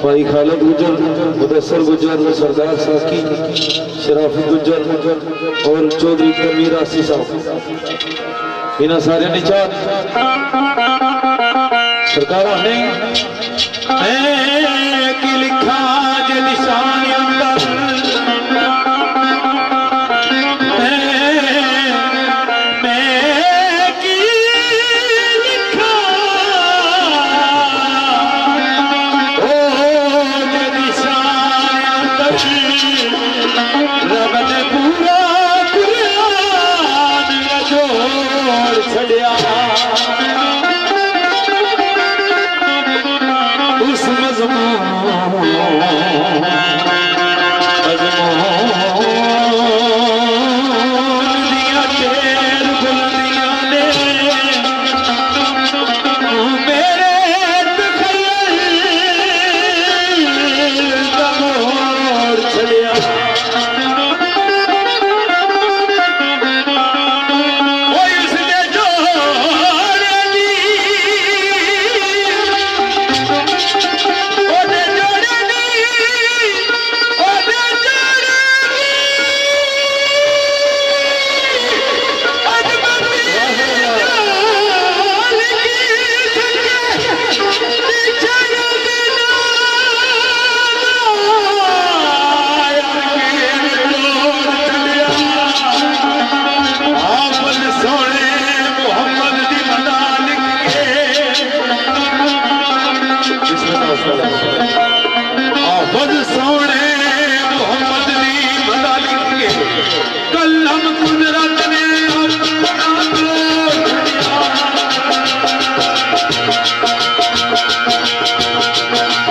भाई खालिद गुजर, मुदस्सर गुजर, सरदार साकी, शराफी गुजर और चौधरी तमीर आसी साहब, इन्होंने सारे निचार सरकार ने की लिखा जे निशान अंदर उस Gracias.